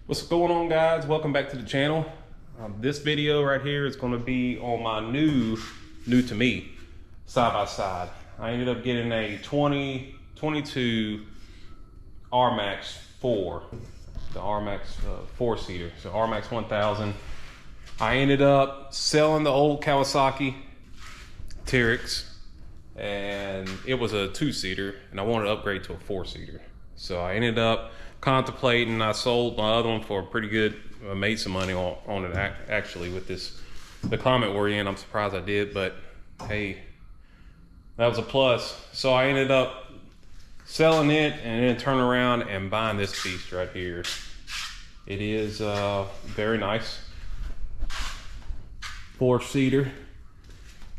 What's going on, guys? Welcome back to the channel. This video right here is going to be on my new to me side-by-side. I ended up getting a 2022 Rmax 4, the Rmax 4-seater, so Rmax 1000. I ended up selling the old Kawasaki Teryx, and it was a 2-seater, and I wanted to upgrade to a 4-seater. So I ended up contemplating. I sold my other one for pretty good. I made some money on it actually with the climate we're in. I'm surprised I did, but hey, that was a plus. So I ended up selling it and then turning around and buying this beast right here. It is very nice 4-seater,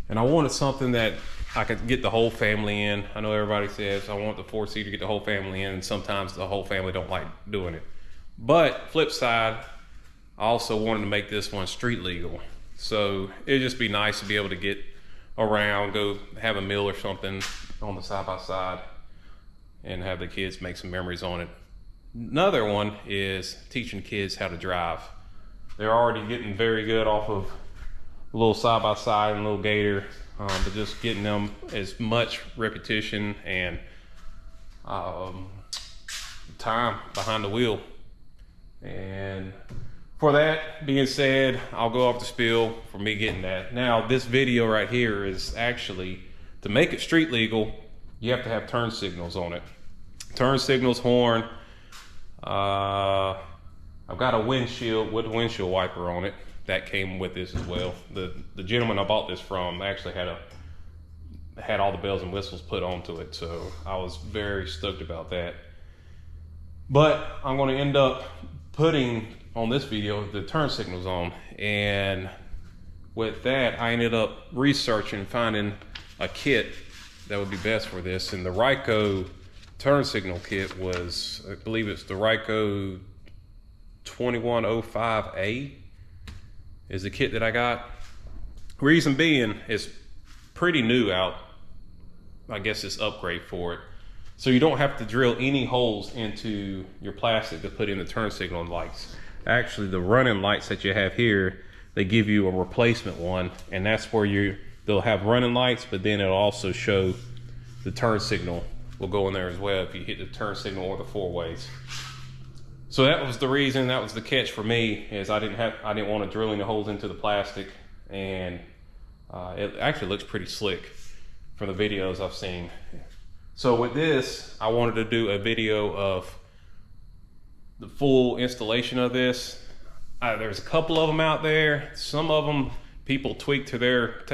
and I wanted something that I could get the whole family in. I know everybody says I want the 4-seater to get the whole family in, and sometimes the whole family don't like doing it. But flip side, I also wanted to make this one street legal. So it'd just be nice to be able to get around, go have a meal or something on the side-by-side and have the kids make some memories on it. Another one is teaching kids how to drive. They're already getting very good off of a little side-by-side and a little gator. But just getting them as much repetition and time behind the wheel. And for that being said, I'll go off the spiel for me getting that. Now, this video right here is actually, to make it street legal, you have to have turn signals on it. Turn signals, horn. I've got a windshield with a windshield wiper on it. That came with this as well. The gentleman I bought this from actually had all the bells and whistles put onto it, so I was very stoked about that. But I'm going to end up putting on this video the turn signals on, and with that I ended up researching, finding a kit that would be best for this, and the Ryco turn signal kit was, I believe it's the Ryco 2105A. is the kit that I got. Reason being, it's pretty new out. I guess it's upgrade for it. So you don't have to drill any holes into your plastic to put in the turn signal lights. Actually, the running lights that you have here, they give you a replacement one, and that's where they'll have running lights, but then it'll also show the turn signal will go in there as well if you hit the turn signal or the 4-ways. So that was the reason, that was the catch for me, is I didn't want to drill any holes into the plastic, and it actually looks pretty slick from the videos I've seen. So with this, I wanted to do a video of the full installation of this. There's a couple of them out there. Some of them people tweak to their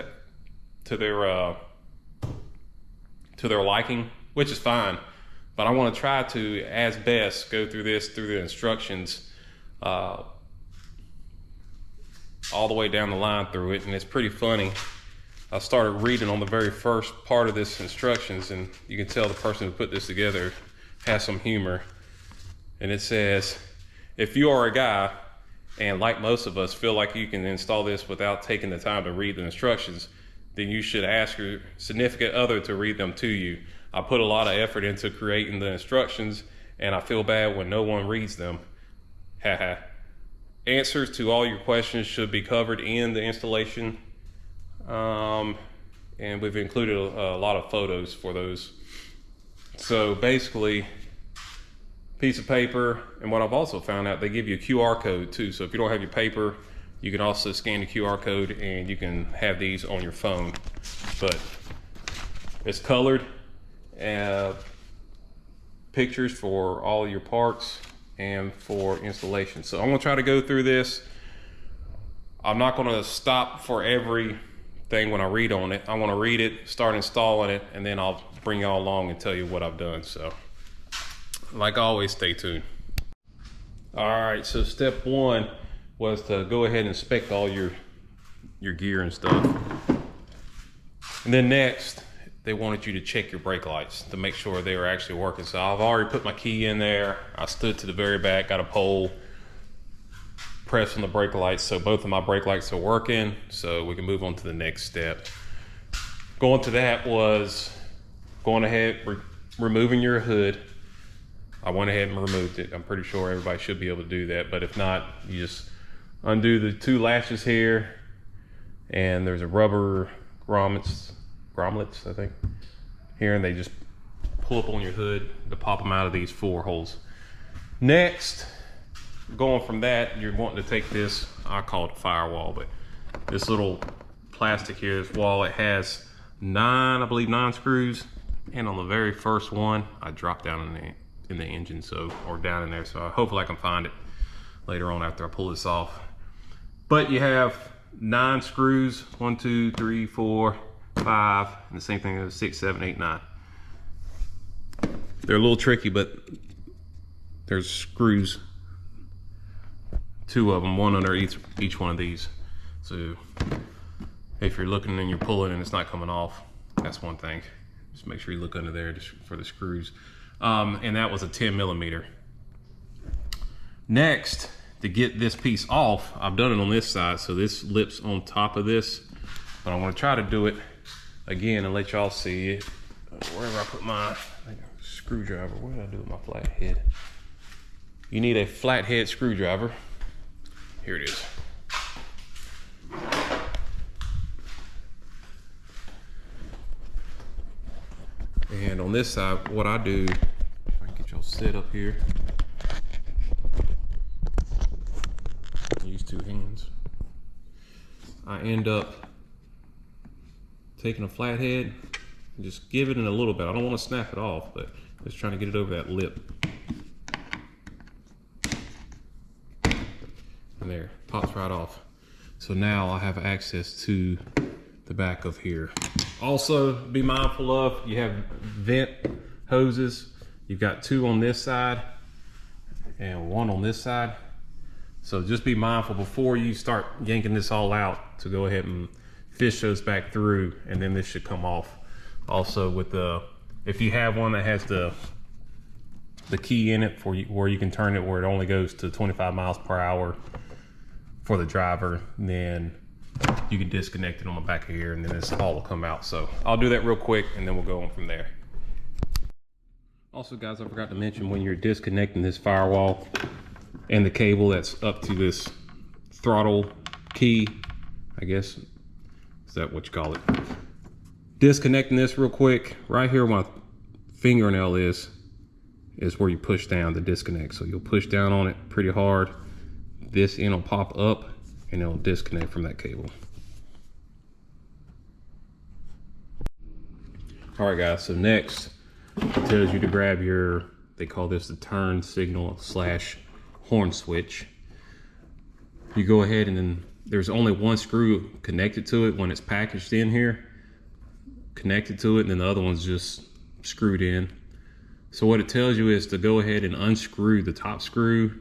liking, which is fine. But I want to try to, as best, go through the instructions all the way down the line through it. And it's pretty funny. I started reading on the very first part of this instructions, and you can tell the person who put this together has some humor. And it says, if you are a guy, and like most of us, feel like you can install this without taking the time to read the instructions, then you should ask your significant other to read them to you. I put a lot of effort into creating the instructions, and I feel bad when no one reads them. Haha. Answers to all your questions should be covered in the installation. And we've included a lot of photos for those. So basically, piece of paper, and what I've also found out, they give you a QR code too. So if you don't have your paper, you can also scan the QR code and you can have these on your phone. But it's colored. Pictures for all your parts and for installation. So I'm gonna try to go through this. I'm not gonna stop for everything when I read on it. I wanna read it, start installing it, and then I'll bring y'all along and tell you what I've done. So like always, stay tuned. All right, so step one was to go ahead and inspect all your gear and stuff. And then next, they wanted you to check your brake lights to make sure they were actually working. So I've already put my key in there. I stood to the very back, got a pole, pressed on the brake lights. So both of my brake lights are working, so we can move on to the next step. Going to that was going ahead, removing your hood. I went ahead and removed it. I'm pretty sure everybody should be able to do that, but if not, you just undo the 2 latches here, and there's a rubber grommets, I think, here, and they just pull up on your hood to pop them out of these 4 holes. Next, going from that, you're wanting to take this, I call it a firewall, but this little plastic here, this wall, it has 9, I believe 9 screws, and on the very first one, I dropped down in the engine, so, or down in there, so hopefully I can find it later on after I pull this off. But you have 9 screws, 1, 2, 3, 4, 5, and the same thing as 6, 7, 8, 9. They're a little tricky, but there's screws, 2 of them, 1 under each one of these. So if you're looking and you're pulling and it's not coming off, that's one thing. Just make sure you look under there for the screws. And that was a 10 millimeter. Next, to get this piece off, I've done it on this side, so this lips on top of this, but I'm gonna try to do it again and let y'all see it. Wherever I put my screwdriver, what did I do with my flathead? You need a flathead screwdriver. Here it is. And on this side, what I do, if I can get y'all set up here, use 2 hands. I end up taking a flathead and just give it in a little bit. I don't want to snap it off, but just trying to get it over that lip. And there, pops right off. So now I have access to the back of here. Also, be mindful of, you have vent hoses. You've got 2 on this side and 1 on this side. So just be mindful before you start yanking this all out to go ahead and fish those back through, and then this should come off. Also with the, if you have one that has the key in it for you, where you can turn it where it only goes to 25 miles per hour for the driver, then you can disconnect it on the back of here, and then this all will come out. So I'll do that real quick and then we'll go on from there. Also guys, I forgot to mention, when you're disconnecting this firewall and the cable that's up to this throttle key, I guess, is that what you call it? Disconnecting this real quick, right here where my fingernail is where you push down to disconnect. So you'll push down on it pretty hard. This end will pop up and it'll disconnect from that cable. All right guys, so next it tells you to grab your, they call this the turn signal / horn switch. You go ahead and then there's only 1 screw connected to it when it's packaged in here, connected to it, and then the other one's just screwed in. So what it tells you is to go ahead and unscrew the top screw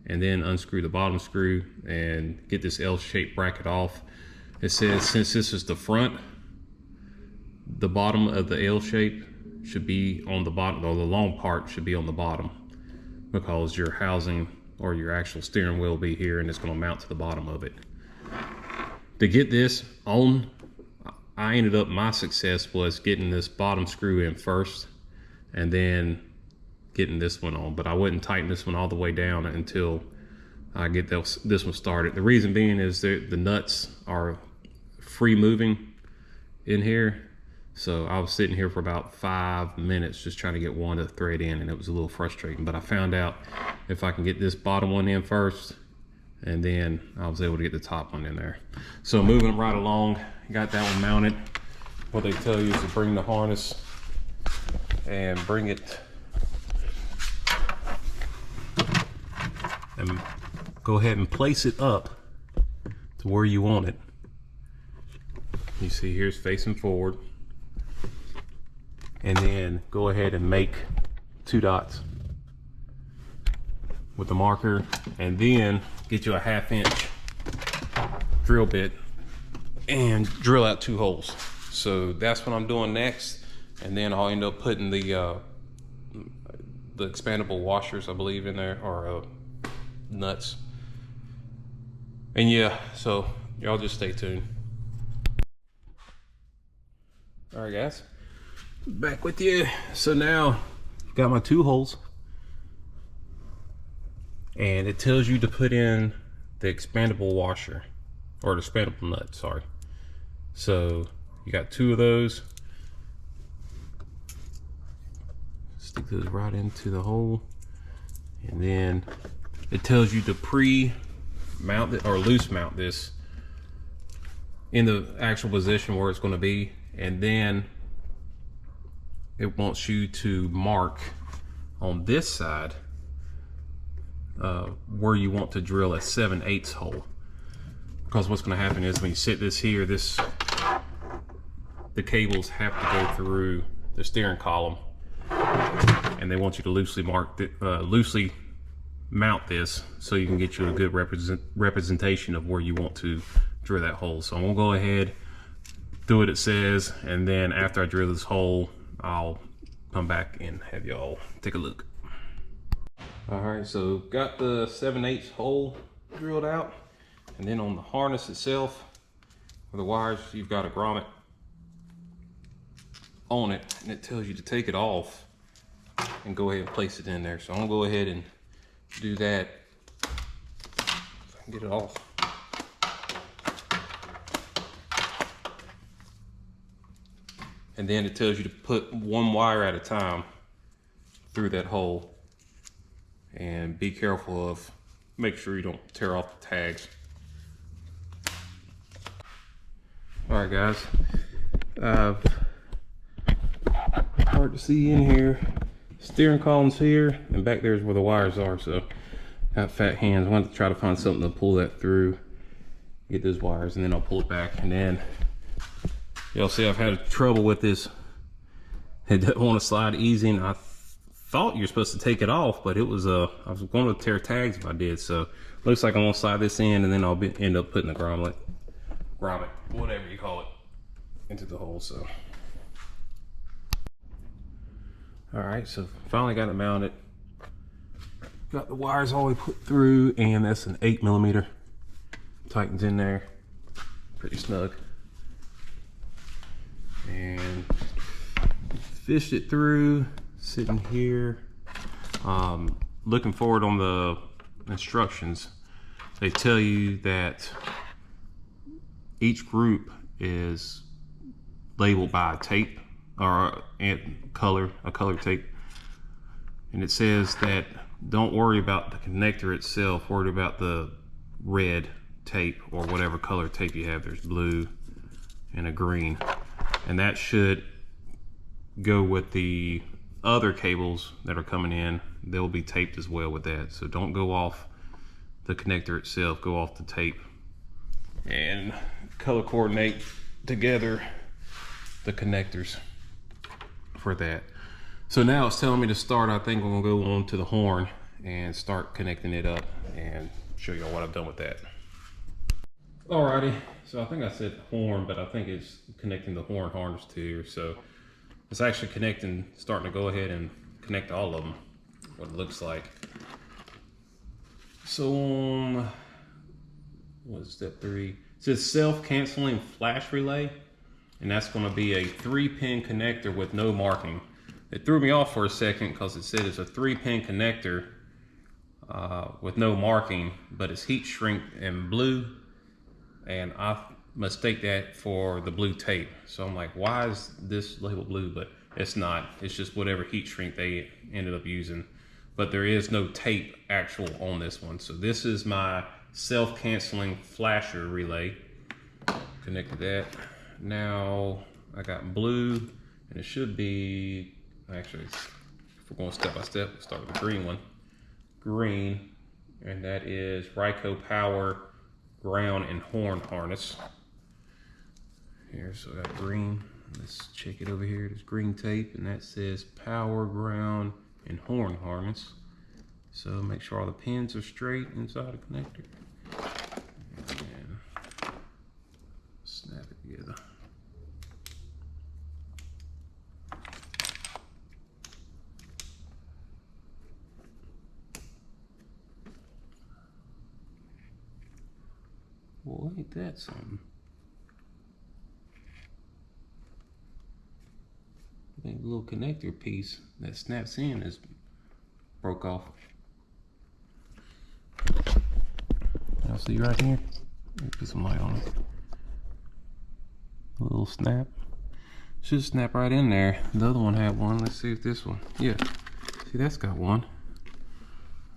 and then unscrew the bottom screw and get this L-shaped bracket off. It says since this is the front, the bottom of the L shape should be on the bottom, or the long part should be on the bottom, because your housing or your actual steering wheel will be here and it's going to mount to the bottom of it. To get this on, I ended up, my success was getting this bottom screw in first and then getting this one on, but I wouldn't tighten this one all the way down until I get this one started. The reason being is the nuts are free moving in here. So I was sitting here for about 5 minutes just trying to get one to thread in, and it was a little frustrating, but I found out if I can get this bottom one in first, and then I was able to get the top one in there. So moving right along, got that one mounted. What they tell you is to bring the harness and bring it and go ahead and place it up to where you want it. You see here's facing forward, and then go ahead and make 2 dots with the marker, and then get you a 1/2 inch drill bit and drill out 2 holes. So that's what I'm doing next, and then I'll end up putting the expandable washers, I believe, in there, or nuts. And yeah, so y'all just stay tuned. All right guys, back with you. So now got my 2 holes. and it tells you to put in the expandable washer, or the expandable nut, sorry. So you got 2 of those. Stick those right into the hole, and then it tells you to pre-mount it or loose mount this in the actual position where it's going to be, and then it wants you to mark on this side where you want to drill a 7/8 hole. Because what's going to happen is when you sit this here, the cables have to go through the steering column, and they want you to loosely mount this so you can get you a good representation of where you want to drill that hole. So I'm gonna go ahead, do what it says, and then after I drill this hole, I'll come back and have y'all take a look. All right, so got the 7/8 hole drilled out, and then on the harness itself, for the wires, you've got a grommet on it, and it tells you to take it off and go ahead and place it in there. So I'm gonna go ahead and do that so I can get it off. And then it tells you to put 1 wire at a time through that hole, and be careful of, make sure you don't tear off the tags. All right, guys, hard to see in here. Steering column's here, and back there's where the wires are. So got fat hands. I wanted to try to find something to pull that through, get those wires, and then I'll pull it back. And then y'all see I've had trouble with this. It doesn't want to slide easy, and I thought you're supposed to take it off, but it was I was going to tear tags if I did. So looks like I'm gonna slide this in, and then I'll end up putting the grommet, whatever you call it, into the hole. So all right, so finally got it mounted. Got the wires all the way put through, and that's an 8mm. Tightens in there, pretty snug. And fished it through, sitting here. Looking forward on the instructions, they tell you that each group is labeled by a tape or a color tape, and it says that don't worry about the connector itself, worry about the red tape or whatever color tape you have. There's blue and a green, and that should go with the other cables that are coming in. They'll be taped as well with that, so don't go off the connector itself, go off the tape, and color coordinate together the connectors for that. So now it's telling me to start. I think I'm gonna go on to the horn and start connecting it up and show y'all what I've done with that. Alrighty, so I think I said horn, but I think it's connecting the horn harness to here. So it's actually connecting, starting to go ahead and connect all of them, what it looks like. So what is step 3? It says self-canceling flash relay, and that's going to be a 3-pin connector with no marking. It threw me off for a second because it said it's a 3-pin connector with no marking, but it's heat shrink in blue, and I mistake that for the blue tape. So I'm like, why is this labeled blue? But it's not, it's just whatever heat shrink they ended up using. But there is no tape actual on this one. So this is my self-canceling flasher relay. Connected that. Now I got blue, and it should be, actually, if we're going step by step, we'll start with the green one. Green, and that is Ryco power, ground, and horn harness. Here, so I got green. Let's check it over here. There's green tape, and that says power, ground, and horn harness. So make sure all the pins are straight inside the connector. And snap it together. Well, ain't that something? I think the little connector piece that snaps in is broke off. Y'all see right here? Let me put some light on it. A little snap. Should snap right in there. The other one had one. Let's see if this one. Yeah. See, that's got one.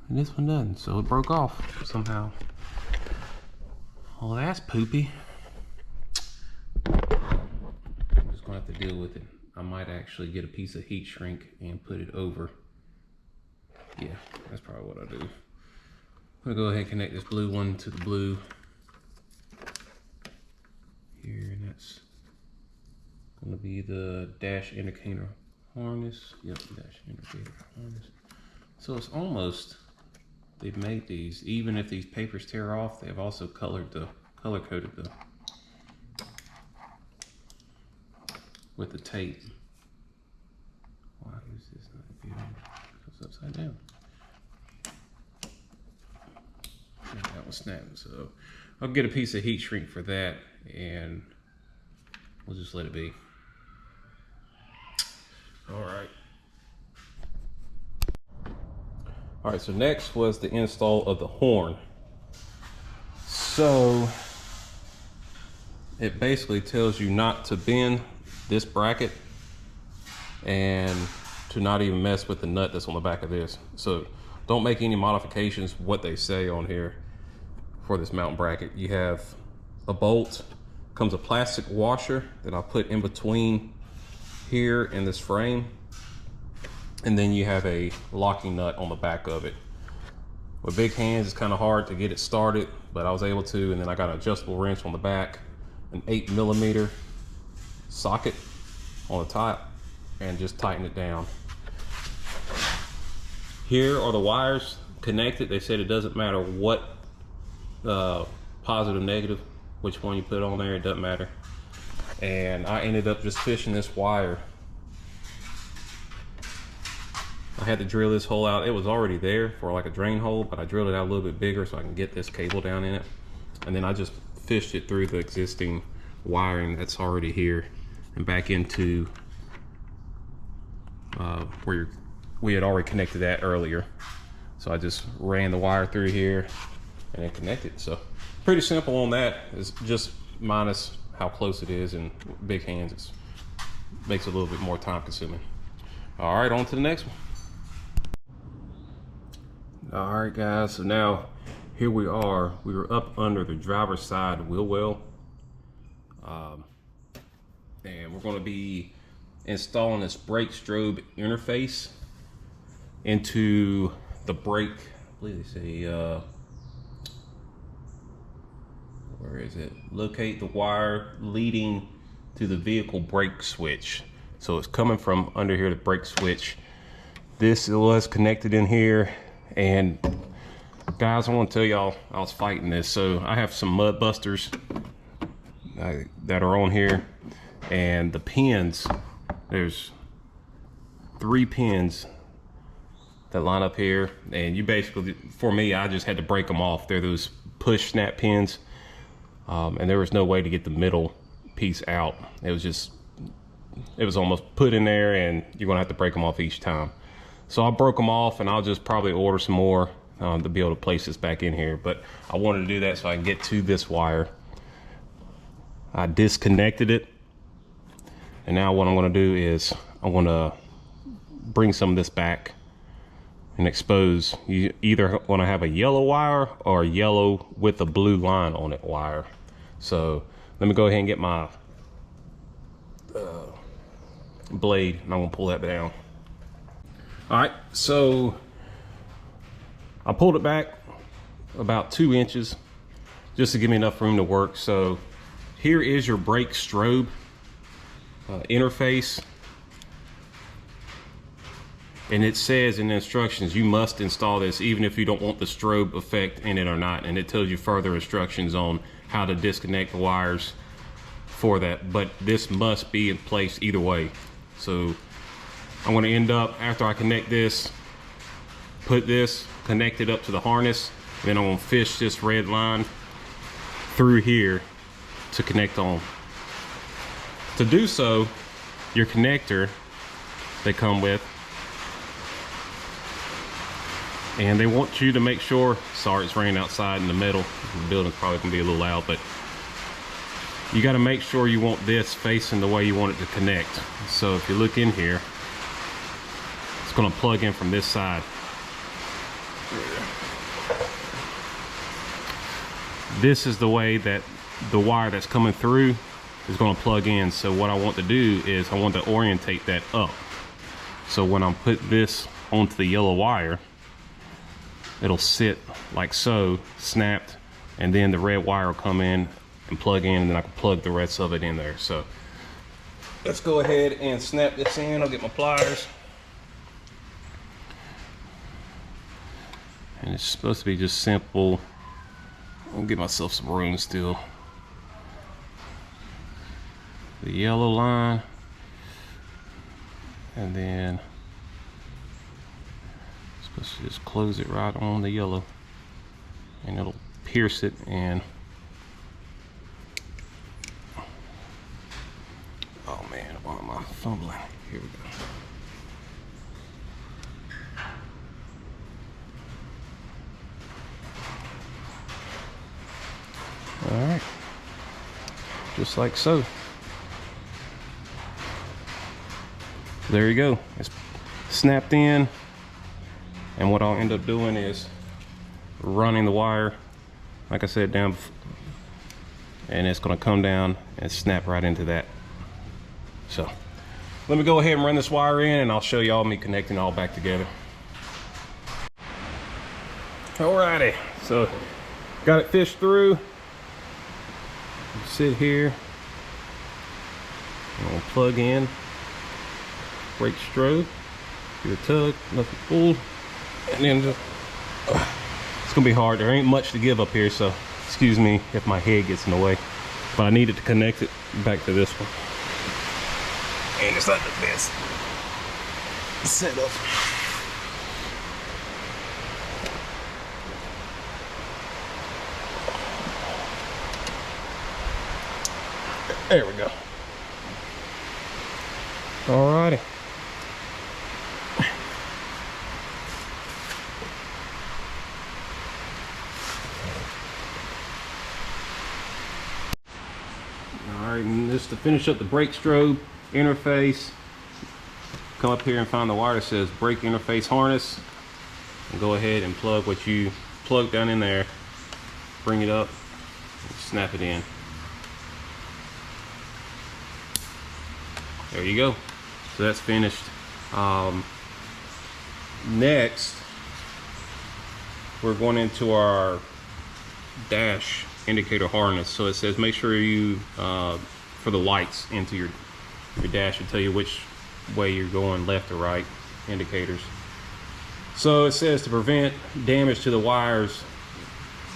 And this one doesn't. So it broke off somehow. Well, that's poopy. I'm just gonna have to deal with it. I might actually get a piece of heat shrink and put it over. Yeah, that's probably what I'll do. I'm gonna go ahead and connect this blue one to the blue here, and that's gonna be the dash indicator harness. Yep, dash indicator harness. So it's almost, they've made these, even if these papers tear off, they've also color coded the with the tape. Why is this not viewing? It goes upside down. Yeah, that was snapping, so I'll get a piece of heat shrink for that, and we'll just let it be. All right, so next was the install of the horn. So it basically tells you not to bend this bracket and to not even mess with the nut that's on the back of this. So don't make any modifications what they say on here for this mounting bracket. You have a bolt, comes a plastic washer that I put in between here and this frame, and then you have a locking nut on the back of it. With big hands, it's kind of hard to get it started, but I was able to, and then I got an adjustable wrench on the back, an 8mm socket on the top, and just tighten it down. Here are the wires connected. They said it doesn't matter what positive, negative, which one you put on there, it doesn't matter. And I ended up just fishing this wire. I had to drill this hole out. It was already there for like a drain hole, but I drilled it out a little bit bigger so I can get this cable down in it. And then I just fished it through the existing wiring that's already here and back into where we had already connected that earlier. So I just ran the wire through here and then connected. So pretty simple on that. It's just minus how close it is, and big hands, it makes it a little bit more time consuming. All right, on to the next one. All right, guys, so now here we are. We were up under the driver's side wheel well, and we're going to be installing this brake strobe interface into the brake. I believe they say, where is it? Locate the wire leading to the vehicle brake switch. So it's coming from under here, the brake switch. This was connected in here. And guys, I want to tell y'all, I was fighting this. So I have some mud busters that are on here, and the pins, there's 3 pins that line up here, and you basically, for me, I just had to break them off. They're those push snap pins, and there was no way to get the middle piece out. It was almost put in there, and you're gonna have to break them off each time. So I broke them off, and I'll just probably order some more to be able to place this back in here. But I wanted to do that so I can get to this wire. I disconnected it, and now what I'm going to do is I'm going to bring some of this back and expose. You either want to have a yellow wire or a yellow with a blue line on it wire. So let me go ahead and get my blade, and I'm going to pull that down. All right, so I pulled it back about 2 inches just to give me enough room to work. So here is your brake strobe interface, and it says in the instructions you must install this even if you don't want the strobe effect in it or not, and it tells you further instructions on how to disconnect the wires for that, but this must be in place either way. So I'm going to end up, after I connect this, put this connected up to the harness, and then I'm going to fish this red line through here to connect on. To do so, your connector they come with And they want you to make sure, sorry it's raining outside in the middle, the building's probably gonna be a little loud, but you gotta make sure you want this facing the way you want it to connect. So if you look in here, it's gonna plug in from this side. This is the way that the wire that's coming through is gonna plug in. So what I want to do is I want to orientate that up. So when I put this onto the yellow wire, it'll sit like so, snapped, and then the red wire will come in and plug in, and then I can plug the rest of it in there. So let's go ahead and snap this in. I'll get my pliers. And it's supposed to be just simple. I'll give myself some room still. The yellow line, and then supposed to just close it right on the yellow, and it'll pierce it. And oh man, why am I fumbling? Here we go. All right, just like so. There you go, it's snapped in. And what I'll end up doing is running the wire, like I said, down, and it's gonna come down and snap right into that. So let me go ahead and run this wire in, and I'll show y'all me connecting it all back together. Alrighty, so got it fished through. Sit here, and we'll plug in, brake strobe, give it a tug, nothing pulled, and then just, it's gonna be hard. There ain't much to give up here, so excuse me if my head gets in the way, but I needed to connect it back to this one. And it's not the best setup. There we go. Alrighty. Alright, and just to finish up the brake strobe interface, come up here and find the wire that says brake interface harness, and go ahead and plug what you plug down in there, bring it up, and snap it in. There you go. So that's finished. Next, we're going into our dash indicator harness. So it says make sure you, for the lights into your dash, will tell you which way you're going, left or right, indicators. So it says to prevent damage to the wires,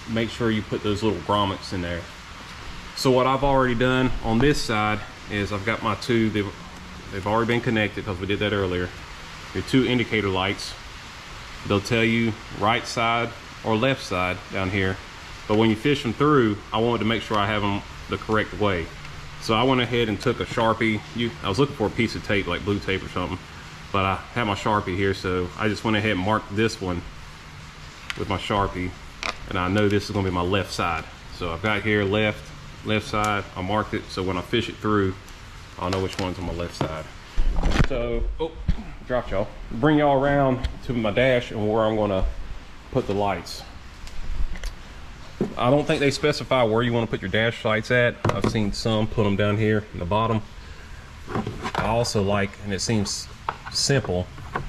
make sure you put those little grommets in there. So what I've already done on this side is I've got my two, they've already been connected because we did that earlier. Your two indicator lights. They'll tell you right side or left side down here. But when you fish them through, I wanted to make sure I have them the correct way. So I went ahead and took a Sharpie. I was looking for a piece of tape, like blue tape or something, but I had my Sharpie here, so I just went ahead and marked this one with my Sharpie, and I know this is gonna be my left side. So I've got here left side, I marked it, so when I fish it through, I'll know which one's on my left side. So, oh, dropped y'all. Bring y'all around to my dash and where I'm gonna put the lights. I don't think they specify where you want to put your dash lights at. I've seen some put them down here in the bottom. I also like, and it seems simple,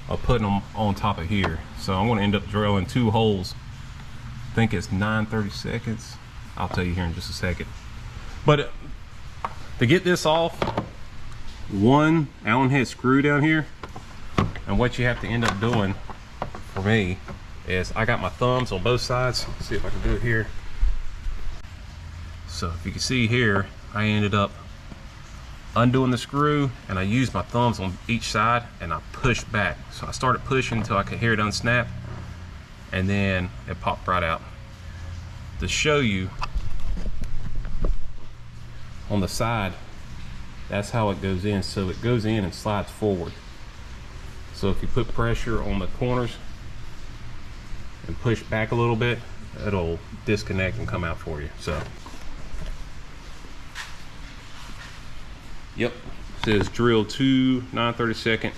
of putting them on top of here. So I'm going to end up drilling 2 holes. I think it's 9/32. I'll tell you here in just a second. But to get this off, 1 Allen head screw down here, and what you have to end up doing for me is I got my thumbs on both sides. Let's see if I can do it here. So if you can see here, I ended up undoing the screw, and I used my thumbs on each side and I pushed back. So I started pushing until I could hear it unsnap, and then it popped right out. To show you on the side, that's how it goes in. So it goes in and slides forward. So if you put pressure on the corners, and push back a little bit, it'll disconnect and come out for you. So yep, it says drill 2 9/32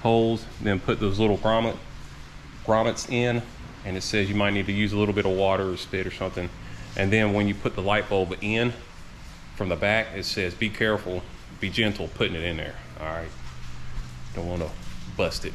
holes, then put those little grommets in, and it says you might need to use a little bit of water or spit or something. And then when you put the light bulb in from the back, it says be careful, be gentle putting it in there. All right, don't want to bust it.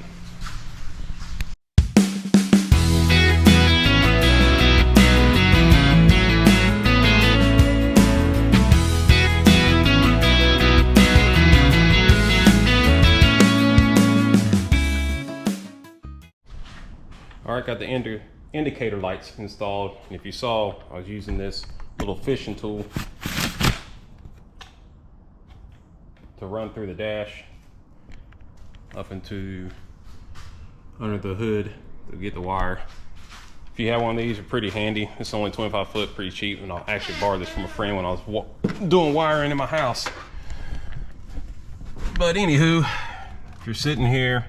All right, got the indicator lights installed. And if you saw, I was using this little fishing tool to run through the dash up into under the hood to get the wire. If you have one of these, they're pretty handy. It's only 25 foot, pretty cheap, and I'll actually borrow this from a friend when I was doing wiring in my house. But anywho, if you're sitting here,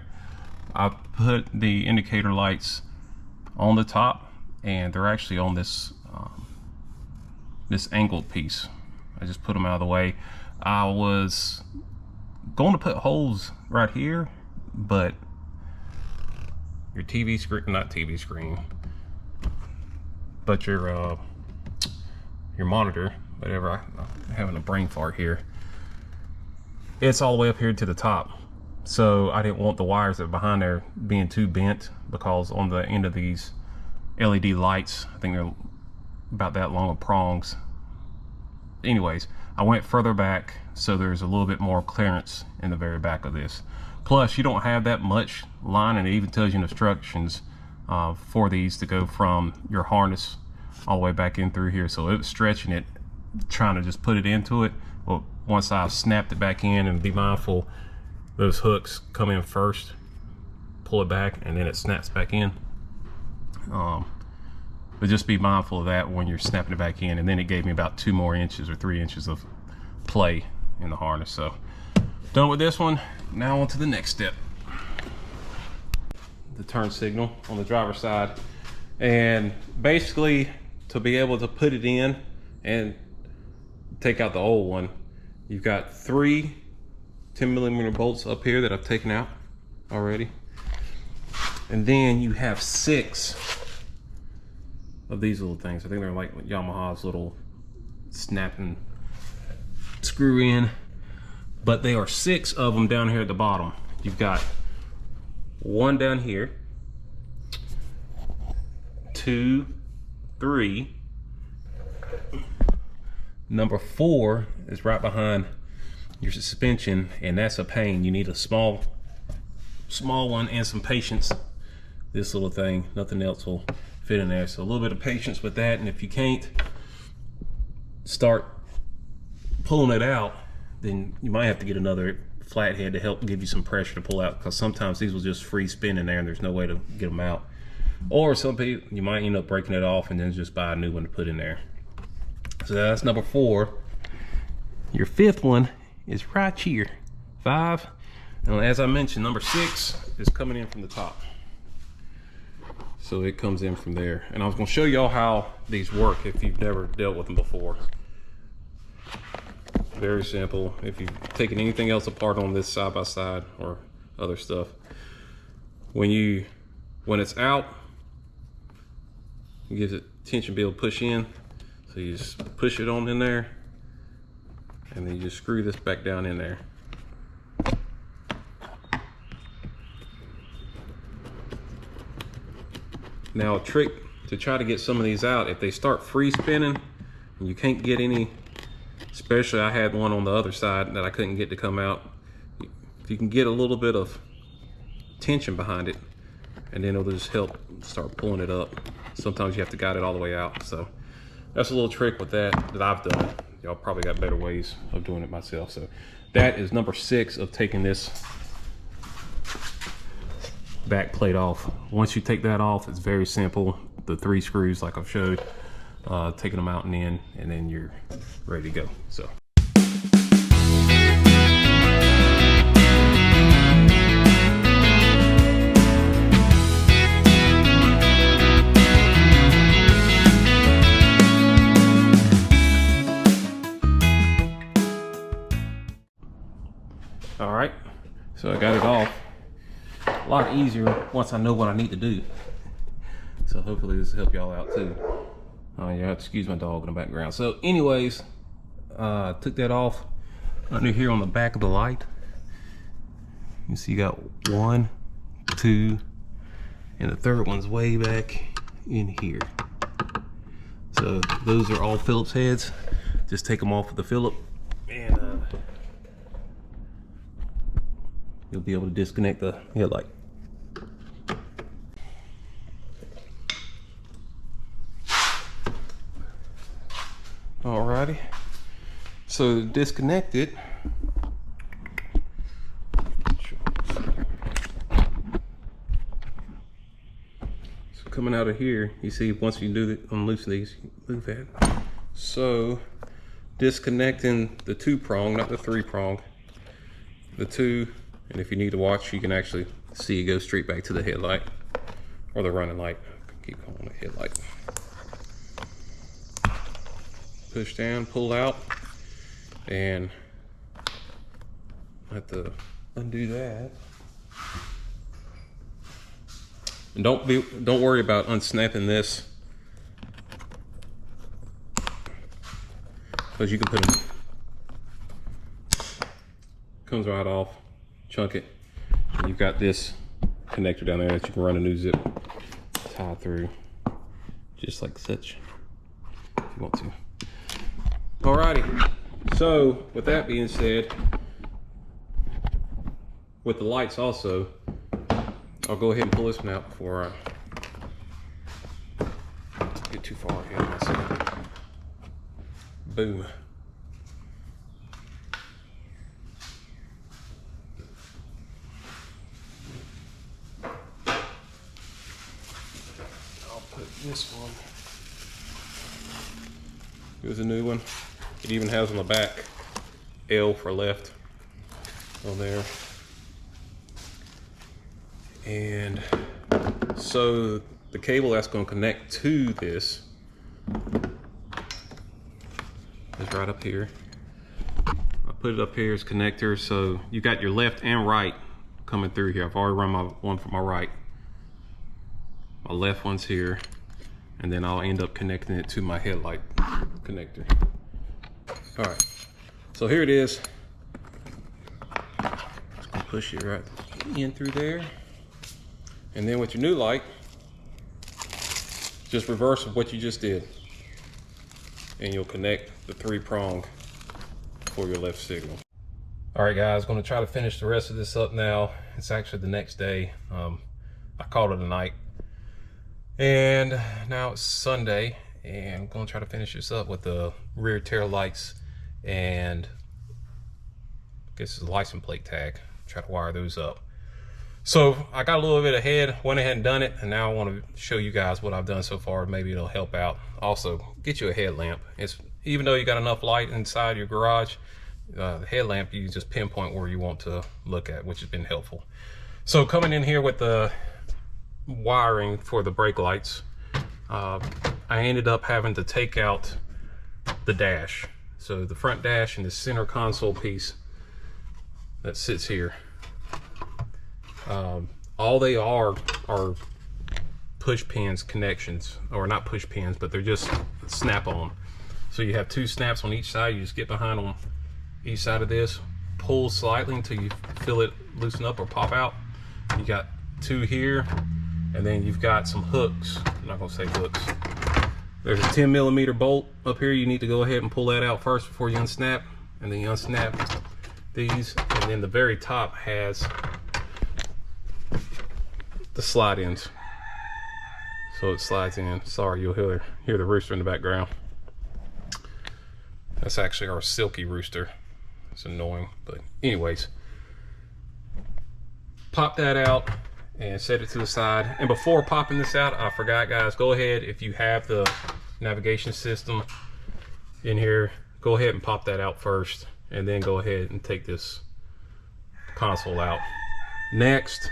I put the indicator lights on the top, and they're actually on this this angled piece. I just put them out of the way. I was going to put holes right here, but your TV screen, not TV screen, but your monitor, whatever, I'm having a brain fart here. It's all the way up here to the top. So I didn't want the wires that are behind there being too bent, because on the end of these LED lights, I think they're about that long of prongs. Anyways, I went further back so there's a little bit more clearance in the very back of this. Plus, you don't have that much line, and it even tells you instructions for these to go from your harness all the way back in through here. So it was stretching it, trying to just put it into it. Well, once I snapped it back in, and be mindful, those hooks come in first, pull it back, and then it snaps back in. But just be mindful of that when you're snapping it back in. And then it gave me about 2 more inches or 3 inches of play in the harness. So done with this one. Now on to the next step. The turn signal on the driver's side. And basically, to be able to put it in and take out the old one, you've got 3 10mm bolts up here that I've taken out already, and then you have 6 of these little things. I think they're like Yamaha's little snapping screw in, but they are 6 of them down here at the bottom. You've got 1 down here, 2, 3. Number 4 is right behind your suspension, and that's a pain. You need a small one and some patience. This little thing, nothing else will fit in there, so a little bit of patience with that. And if you can't start pulling it out, then you might have to get another flathead to help give you some pressure to pull out, because sometimes these will just free spin in there and there's no way to get them out. Or some people, you might end up breaking it off and then just buy a new one to put in there. So that's number 4. Your 5th one is right here, 5. And as I mentioned, number 6 is coming in from the top. So it comes in from there. And I was going to show y'all how these work if you've never dealt with them before. Very simple. If you've taken anything else apart on this side by side or other stuff, when it's out, it gives it tension to be able to push in. So you just push it on in there, and then you just screw this back down in there. Now a trick to try to get some of these out, if they start free spinning and you can't get any, especially I had one on the other side that I couldn't get to come out, if you can get a little bit of tension behind it, and then it'll just help start pulling it up. Sometimes you have to guide it all the way out. So that's a little trick with that I've done. Y'all probably got better ways of doing it myself. So that is number 6 of taking this back plate off. Once you take that off, it's very simple. The 3 screws like I've showed, taking them out and in, and then you're ready to go. So So I got it off. A lot easier once I know what I need to do. So hopefully this will help y'all out too. Oh yeah, excuse my dog in the background. So anyways, took that off under here on the back of the light. You see you got 1, 2, and the third one's way back in here. So those are all Phillips heads. Just take them off with the Phillip and you'll be able to disconnect the headlight. Alrighty, so to disconnect it, so coming out of here, you see once you do unloosen these, move that. So disconnecting the 2-prong, not the 3-prong, the 2, and if you need to watch, you can actually see it go straight back to the headlight or the running light. Keep calling it headlight. Push down, pull out, and I have to undo that. And don't worry about unsnapping this, because you can put it, comes right off, chunk it. And you've got this connector down there that you can run a new zip tie through, just like such, if you want to. Alrighty, so with that being said, with the lights also, I'll go ahead and pull this one out before I get too far ahead of myself. Boom. I'll put this one. Here's a new one. It even has on the back L for left on there. And so the cable that's going to connect to this is right up here. I put it up here as connector, so you got your left and right coming through here. I've already run my one for my right. My left one's here, and then I'll end up connecting it to my headlight connector. All right, so here it is. Just gonna push it right in through there. And then with your new light, just reverse of what you just did. And you'll connect the 3-prong for your left signal. All right guys, gonna try to finish the rest of this up now. It's actually the next day. I called it a night. And now it's Sunday, and I'm gonna try to finish this up with the rear tail lights and I guess it's a license plate tag. Try to wire those up. So I got a little bit ahead, went ahead and done it, and now I want to show you guys what I've done so far. Maybe it'll help out. Also, get you a headlamp. It's, even though you got enough light inside your garage, the headlamp you just pinpoint where you want to look at, which has been helpful. So coming in here with the wiring for the brake lights, I ended up having to take out the dash. So the front dash and the center console piece that sits here. All they are push pins connections, or not push pins, but they're just snap on. So you have 2 snaps on each side. You just get behind on each side of this, pull slightly until you feel it loosen up or pop out. You got 2 here, and then you've got some hooks. I'm not gonna say hooks. There's a 10mm bolt up here. You need to go ahead and pull that out first before you unsnap, and then you unsnap these, and then the very top has the slide ins, so it slides in. Sorry, you'll hear the rooster in the background. That's actually our silky rooster. It's annoying, but anyways, pop that out and set it to the side. And before popping this out, I forgot guys, go ahead, if you have the navigation system in here, go ahead and pop that out first, and then go ahead and take this console out. Next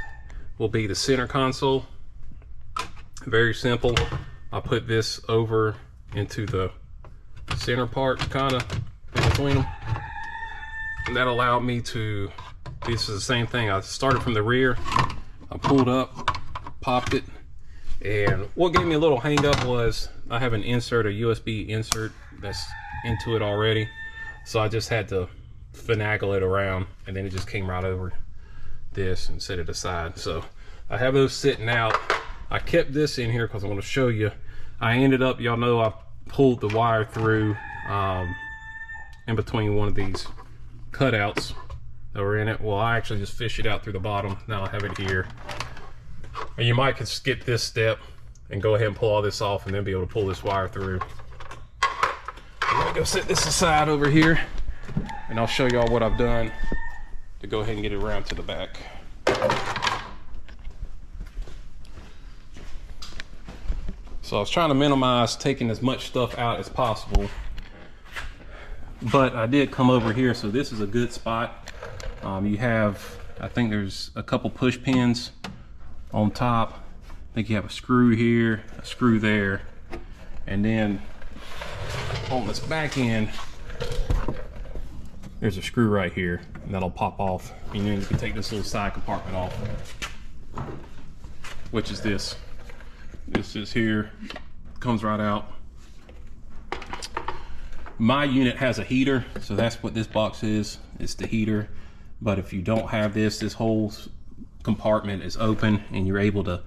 will be the center console. Very simple. I put this over into the center part, kind of in between them, and that allowed me to This is the same thing. I started from the rear, I pulled up, popped it, and what gave me a little hang up was I have an insert, a USB insert that's into it already, so I just had to finagle it around, and then it just came right over this and set it aside. So I have those sitting out. I kept this in here because I want to show you. I ended up, y'all know, I pulled the wire through in between one of these cutouts that were in it. Well, I actually just fished it out through the bottom. Now I have it here. And you might could skip this step and go ahead and pull all this off and then be able to pull this wire through. I'm gonna go set this aside over here, and I'll show y'all what I've done to go ahead and get it around to the back. So I was trying to minimize taking as much stuff out as possible, but I did come over here, so this is a good spot. You have, I think there's a couple push pins on top. I think you have a screw here, a screw there, and then on this back end, there's a screw right here, and that'll pop off. And then you can take this little side compartment off, which is this. This is here, comes right out. My unit has a heater, so that's what this box is. It's the heater. But if you don't have this, this whole compartment is open, and you're able to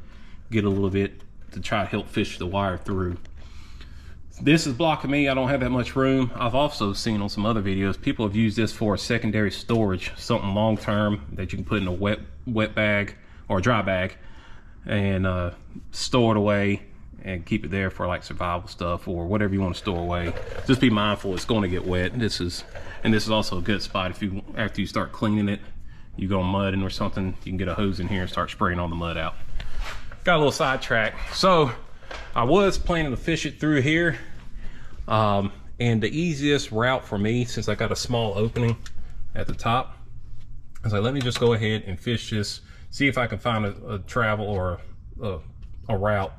get a little bit to try to help fish the wire through. This is blocking me. I don't have that much room. I've also seen on some other videos, people have used this for a secondary storage, something long term that you can put in a wet bag or a dry bag and store it away and keep it there for like survival stuff or whatever you want to store away. Just be mindful, it's going to get wet. This is also a good spot if you, after you start cleaning it, you go mudding or something, you can get a hose in here and start spraying all the mud out. Got a little sidetrack. So I was planning to fish it through here, and the easiest route for me, since I got a small opening at the top, I was like, let me just go ahead and fish this, see if I can find a travel or a route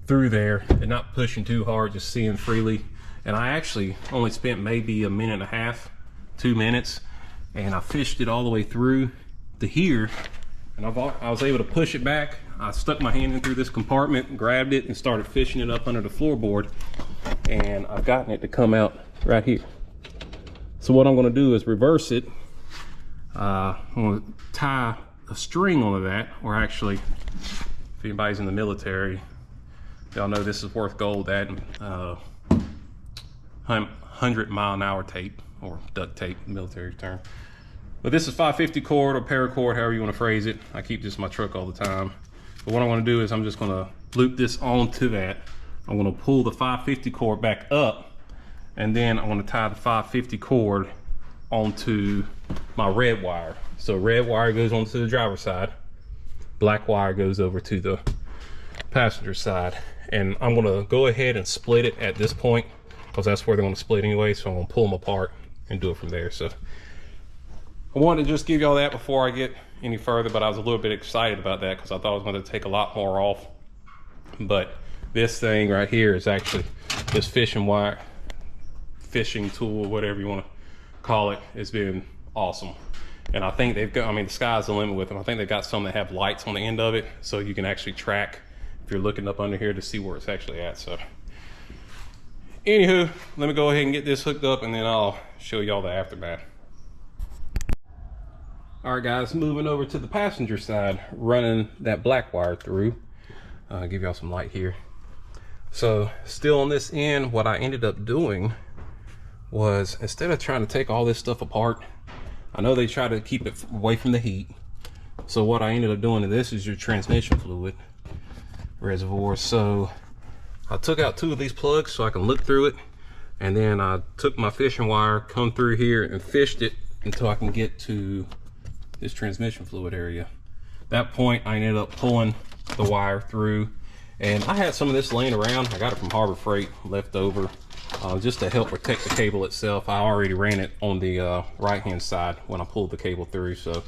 through there and not pushing too hard, just seeing freely. And I actually only spent maybe a minute and a half, 2 minutes, and I fished it all the way through to here, and I was able to push it back. I stuck my hand in through this compartment, grabbed it, and started fishing it up under the floorboard, and I've gotten it to come out right here. So what I'm going to do is reverse it. I'm going to tie a string onto that, or actually, if anybody's in the military, y'all know this is worth gold, that 100-mile-an-hour tape, or duct tape, military term. But this is 550 cord or paracord, however you want to phrase it. I keep this in my truck all the time. But what I'm going to do is I'm just going to loop this onto that. I'm going to pull the 550 cord back up, and then I'm going to tie the 550 cord onto my red wire. So red wire goes onto the driver's side, black wire goes over to the passenger side. And I'm going to go ahead and split it at this point, because that's where they're going to split anyway. So I'm going to pull them apart and do it from there. So I wanted to just give y'all that before I get any further, but I was a little bit excited about that because I thought I was going to take a lot more off. But this thing right here is actually this fishing wire, fishing tool, whatever you want to call it. It's been awesome. And I think they've got, I mean, the sky's the limit with them. I think they've got some that have lights on the end of it, so you can actually track if you're looking up under here to see where it's actually at. So anywho, let me go ahead and get this hooked up, and then I'll show y'all the aftermath. All right, guys, moving over to the passenger side, running that black wire through. Give y'all some light here. So still on this end, what I ended up doing was, instead of trying to take all this stuff apart, I know they try to keep it away from the heat. So what I ended up doing, and this is your transmission fluid reservoir. So I took out 2 of these plugs so I can look through it. And then I took my fishing wire, come through here and fished it until I can get to this transmission fluid area. At that point, I ended up pulling the wire through, and I had some of this laying around. I got it from Harbor Freight, left over, just to help protect the cable itself. I already ran it on the right hand side when I pulled the cable through, so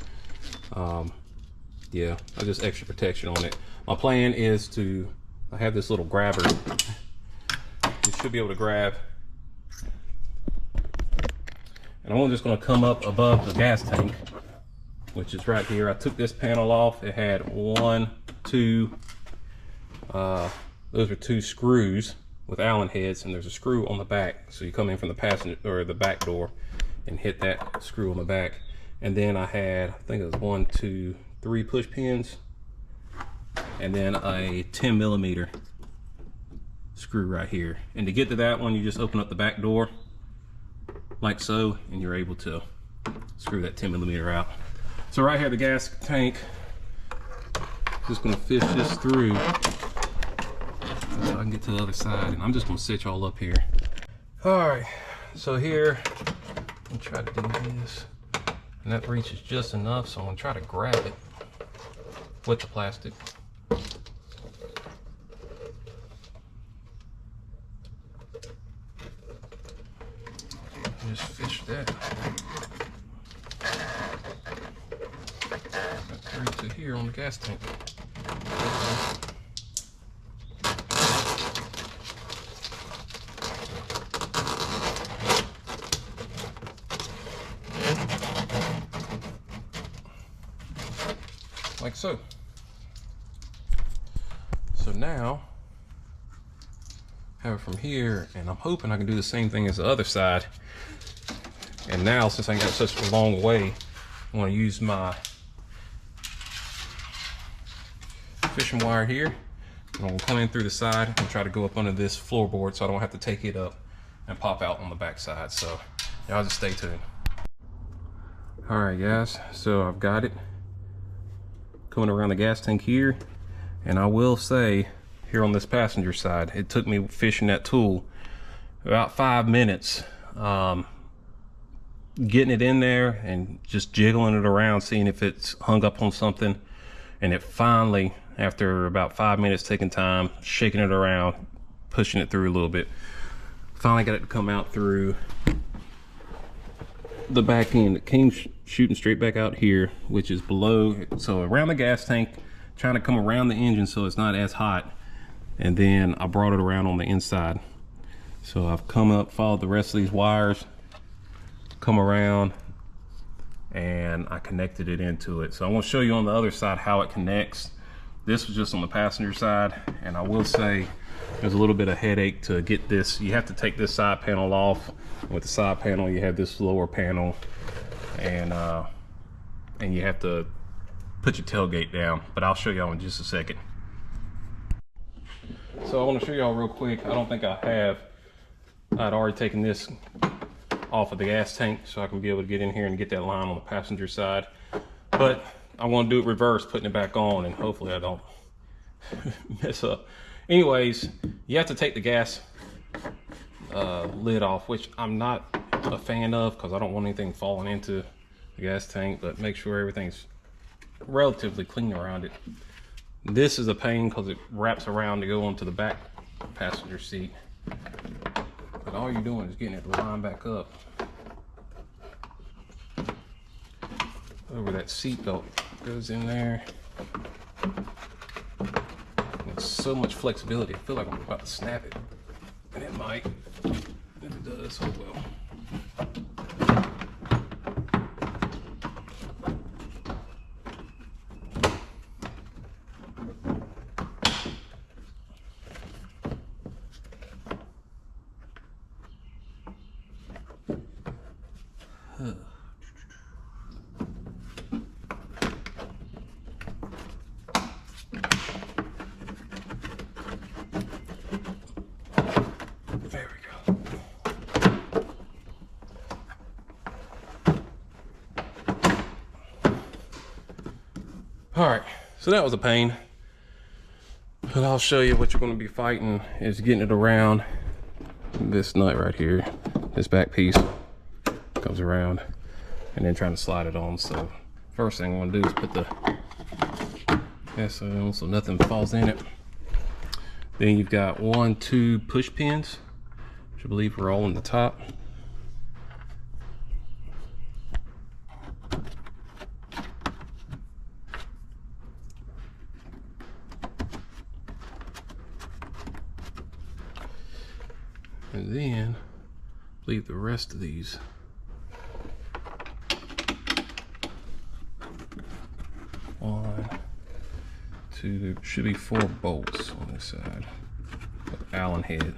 yeah, just extra protection on it. My plan is to, I have this little grabber. You should be able to grab, and I'm just going to come up above the gas tank which is right here. I took this panel off. It had one, two, those are two screws with Allen heads, and there's a screw on the back. So you come in from the passenger or the back door and hit that screw on the back. And then I had, I think it was 1, 2, 3 push pins, and then a 10mm screw right here. And to get to that one, you just open up the back door like so, and you're able to screw that 10mm out. So right here, the gas tank, just gonna fish this through so I can get to the other side, and I'm just gonna sit y'all up here. All right, so here, I'm try to do this, and that reaches just enough, so I'm gonna try to grab it with the plastic. Just fish that through to here on the gas tank. Like so. So now have it from here, and I'm hoping I can do the same thing as the other side. And now, since I got such a long way, I want to use my fishing wire here. I'm going to come in through the side and try to go up under this floorboard so I don't have to take it up and pop out on the back side. So y'all just stay tuned. All right, guys, so I've got it coming around the gas tank here, and I will say here on this passenger side, it took me fishing that tool about 5 minutes, getting it in there and just jiggling it around, seeing if it's hung up on something. And it finally, after about 5 minutes taking time, shaking it around, pushing it through a little bit, finally got it to come out through the back end. It came shooting straight back out here, which is below, so around the gas tank, trying to come around the engine so it's not as hot. And then I brought it around on the inside. So I've come up, followed the rest of these wires, come around, and I connected it into it. So I'm going to show you on the other side how it connects. This was just on the passenger side, and I will say there's a little bit of headache to get this. You have to take this side panel off. With the side panel, you have this lower panel, and you have to put your tailgate down, but I'll show y'all in just a second. So I want to show y'all real quick. I don't think I have. I'd already taken this off of the gas tank so I can be able to get in here and get that line on the passenger side, but I want to do it reverse, putting it back on, and hopefully I don't mess up. Anyways, you have to take the gas lid off, which I'm not a fan of because I don't want anything falling into the gas tank, but make sure everything's relatively clean around it. This is a pain because it wraps around to go onto the back passenger seat, but all you're doing is getting it to line back up over that seat belt. Goes in there. It's so much flexibility. I feel like I'm about to snap it, and it might. If it does, oh well. There we go. All right, so that was a pain, but I'll show you what you're going to be fighting is getting it around this nut right here. This back piece comes around, and then trying to slide it on. So first thing I'm going to do is put the gas on so nothing falls in it. Then you've got 1, 2 push pins, which I believe are all on the top. And then leave the rest of these there should be 4 bolts on this side. Allen head.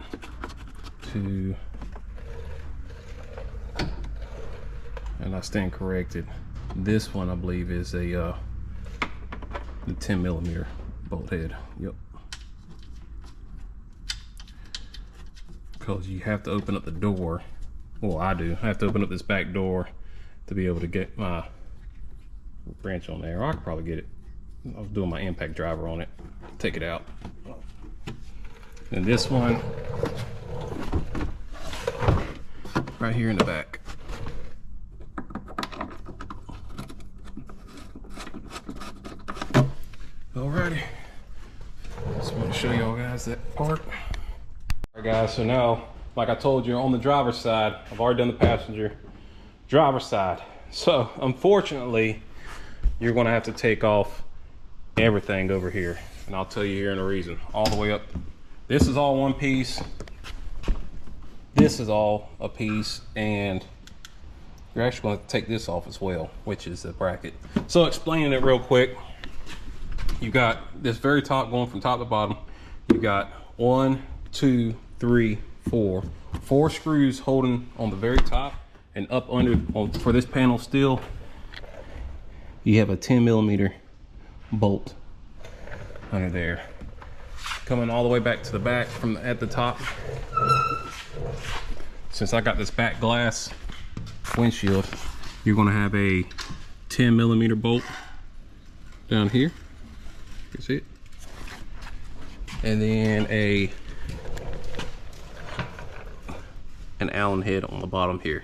2. And I stand corrected. This one I believe is a the 10mm bolt head. Yep. Because you have to open up the door. Well, I do. I have to open up this back door to be able to get my wrench on there. Or I could probably get it. I was doing my impact driver on it. Take it out. And this one right here in the back. Alrighty. Just want to show y'all guys that part. Alright guys, so now, like I told you, on the driver's side, I've already done the passenger. Driver's side. So, unfortunately, you're going to have to take off everything over here. And I'll tell you here in a reason. All the way up. This is all one piece. This is all a piece. And you're actually going to take this off as well, which is the bracket. So, explaining it real quick. You got this very top going from top to bottom. You got 1, 2, 3, 4. 4 screws holding on the very top, and up under for this panel still, you have a 10mm bolt under there. Coming all the way back to the back from at the top. Since I got this back glass windshield, you're gonna have a 10mm bolt down here. You see it? And then an Allen head on the bottom here.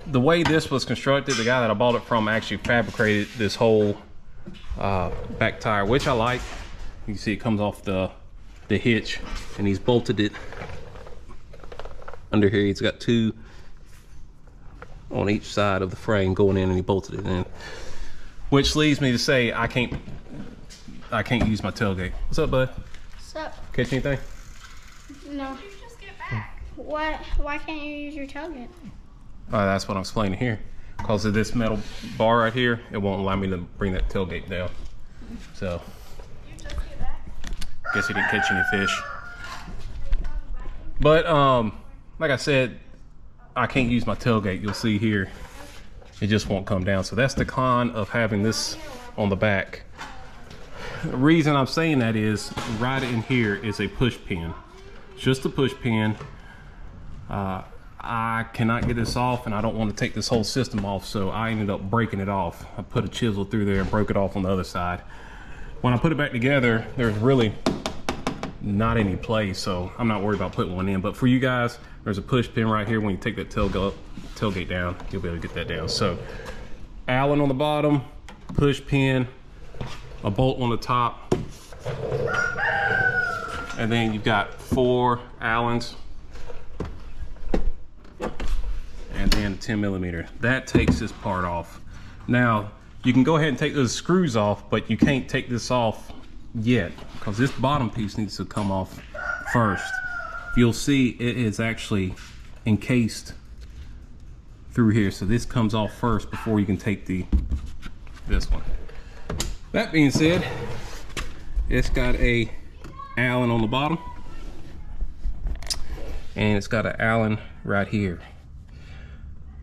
The way this was constructed, the guy that I bought it from actually fabricated this whole back tire, which I like. You see it comes off the hitch, and he's bolted it under here. He's got 2 on each side of the frame going in, and he bolted it in. Which leads me to say I can't use my tailgate. What's up, bud? What's up? Catch anything? No. You just get back. Why can't you use your tailgate? That's what I'm explaining here. Because of this metal bar right here, it won't allow me to bring that tailgate down. So, You just get back. guess he didn't catch any fish. But like I said, I can't use my tailgate. You'll see here, it just won't come down. So that's the con of having this on the back. The reason I'm saying that is right in here is a push pin. Just a push pin. I cannot get this off, and I don't want to take this whole system off, so I ended up breaking it off. I put a chisel through there and broke it off on the other side. When I put it back together, there's really not any play, so I'm not worried about putting one in. But for you guys, there's a push pin right here. When you take that tailgate down, you'll be able to get that down. So Allen on the bottom, push pin, a bolt on the top, and then you've got 4 Allens, and then 10mm. That takes this part off. Now you can go ahead and take those screws off, but you can't take this off yet because this bottom piece needs to come off first. You'll see it is actually encased through here, so this comes off first before you can take this one. That being said, it's got a Allen on the bottom, and it's got an Allen right here.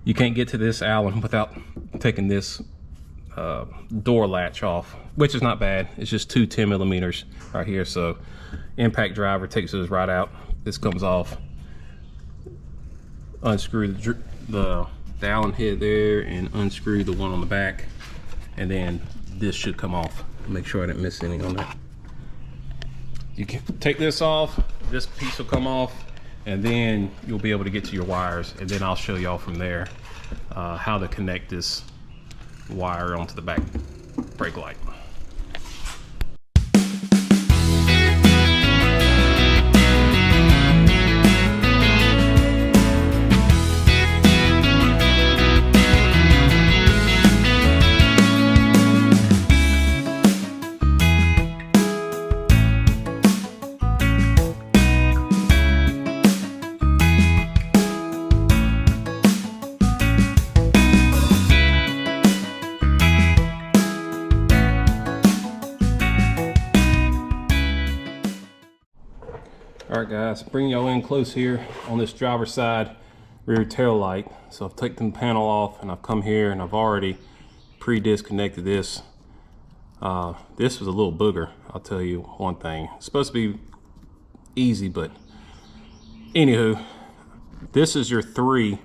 You can't get to this Allen without taking this door latch off, which is not bad. It's just 2 10mm right here. So impact driver takes this right out. This comes off. Unscrew the Allen head there and unscrew the one on the back, and then this should come off. Make sure I didn't miss any on that. You can take this off, this piece will come off, and then you'll be able to get to your wires, and then I'll show y'all from there how to connect this wire onto the back brake light. All right, guys, bring y'all in close here on this driver's side rear tail light. So I've taken the panel off and I've come here and I've already pre-disconnected this. This was a little booger, I'll tell you one thing. It's supposed to be easy, but anywho, this is your 3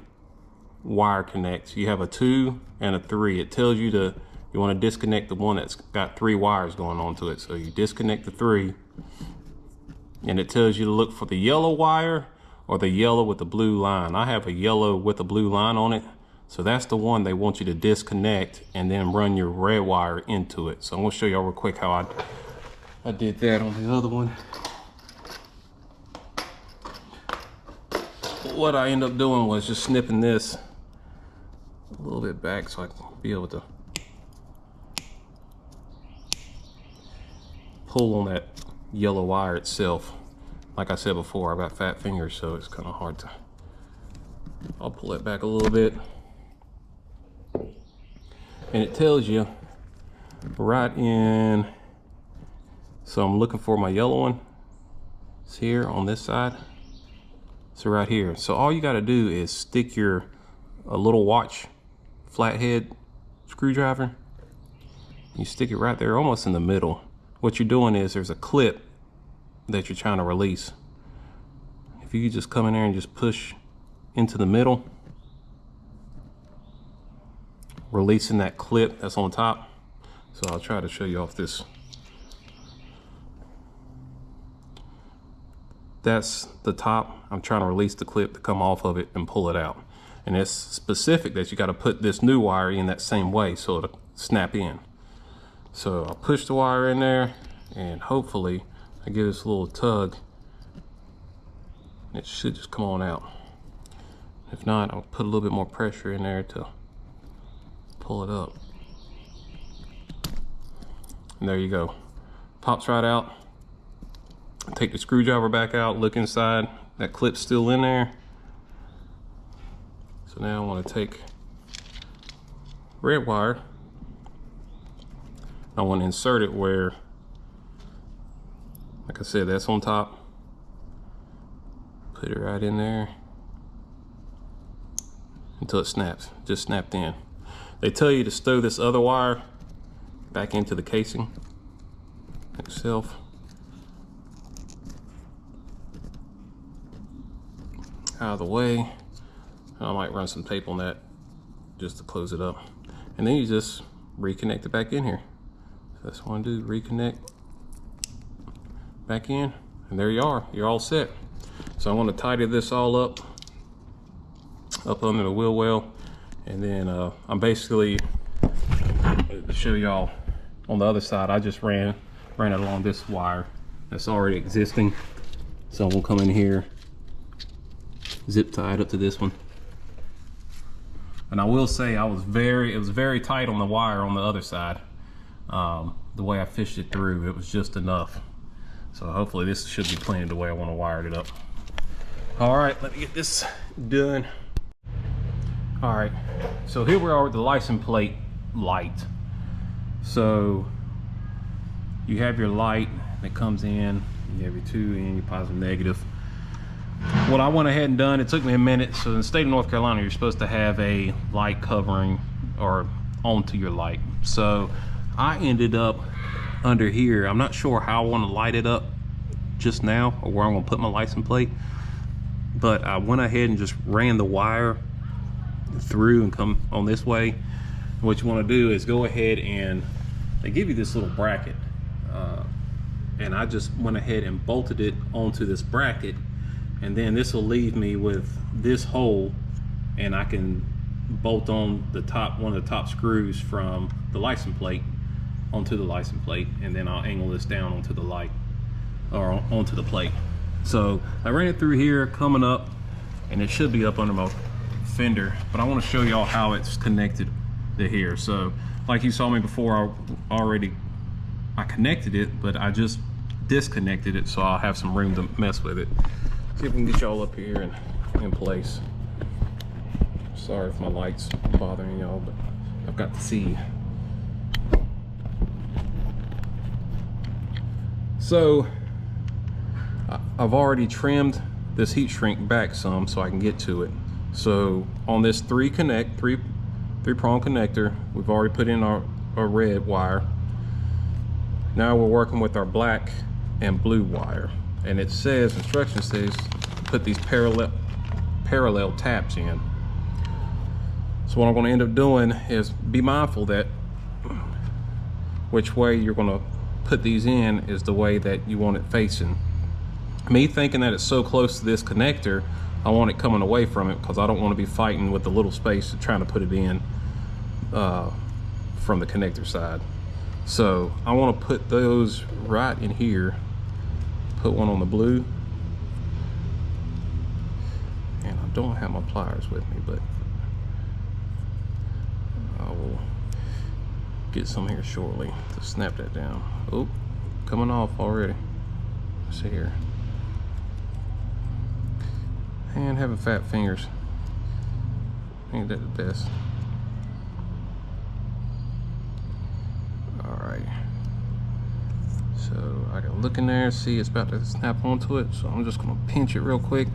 wire connects. You have a 2 and a 3. It tells you you want to disconnect the one that's got 3 wires going on to it. So you disconnect the 3, and it tells you to look for the yellow wire or the yellow with the blue line. I have a yellow with a blue line on it. So that's the one they want you to disconnect and then run your red wire into it. So I'm gonna show y'all real quick how I did that on the other one. What I end up doing was just snipping this a little bit back so I can be able to pull on that yellow wire itself. Like I said before, I've got fat fingers, so it's kind of hard to. I'll pull it back a little bit. And it tells you right in, so I'm looking for my yellow one. It's here on this side. So right here. So all you got to do is stick a little watch flathead screwdriver. You stick it right there, almost in the middle. What you're doing is there's a clip that you're trying to release. If you could just come in there and just push into the middle, releasing that clip that's on top. So I'll try to show you off this. That's the top. I'm trying to release the clip to come off of it and pull it out. And it's specific that you got to put this new wire in that same way so it'll snap in. So I'll push the wire in there and hopefully I give this a little tug. It should just come on out. If not, I'll put a little bit more pressure in there to pull it up. And there you go. Pops right out. Take the screwdriver back out, look inside. That clip's still in there. So now I want to take red wire. I want to insert it where, like I said, that's on top. Put it right in there until it snaps. Just snapped in. They tell you to stow this other wire back into the casing itself. Out of the way. I might run some tape on that just to close it up. And then you just reconnect it back in here. So that's what I do, reconnect back in, and there you are, you're all set. So I want to tidy this all up under the wheel well, and then I'm basically, to show y'all on the other side, I just ran it along this wire that's already existing. So we'll come in here, zip tie it up to this one. And I will say it was very tight on the wire on the other side. The way I fished it through, it was just enough. So hopefully this should be clean the way I want to wire it up. All right, let me get this done. All right, so here we are with the license plate light. So you have your light that comes in, you have your 2 in, your positive, negative. What I went ahead and done, it took me a minute. So in the state of North Carolina, you're supposed to have a light covering or onto your light. So I ended up under here. I'm not sure how I want to light it up just now or where I'm going to put my license plate, but I went ahead and just ran the wire through and come on this way. What you want to do is go ahead and they give you this little bracket, and I just went ahead and bolted it onto this bracket, and then this will leave me with this hole, and I can bolt on the top, one of the top screws from the license plate onto the license plate, and then I'll angle this down onto the light or onto the plate. So I ran it through here, coming up, and it should be up under my fender, but I want to show y'all how it's connected to here. So like you saw me before, I connected it, but I just disconnected it so I'll have some room to mess with it. See if we can get y'all up here and in place. Sorry if my light's bothering y'all, but I've got to see. So I've already trimmed this heat shrink back some so I can get to it. So on this three prong connector, we've already put in our red wire. Now we're working with our black and blue wire, and it says, instructions says, put these parallel taps in. So what I'm going to end up doing is be mindful that which way you're going to put these in is the way that you want it facing. Me thinking that it's so close to this connector, I want it coming away from it because I don't want to be fighting with the little space trying to put it in from the connector side. So I want to put those right in here. Put one on the blue. And I don't have my pliers with me, but I will get some here shortly to snap that down. Oh, coming off already. Let's see here. And having fat fingers. Ain't that the best? Alright. So I can look in there, see it's about to snap onto it. So I'm just gonna pinch it real quick.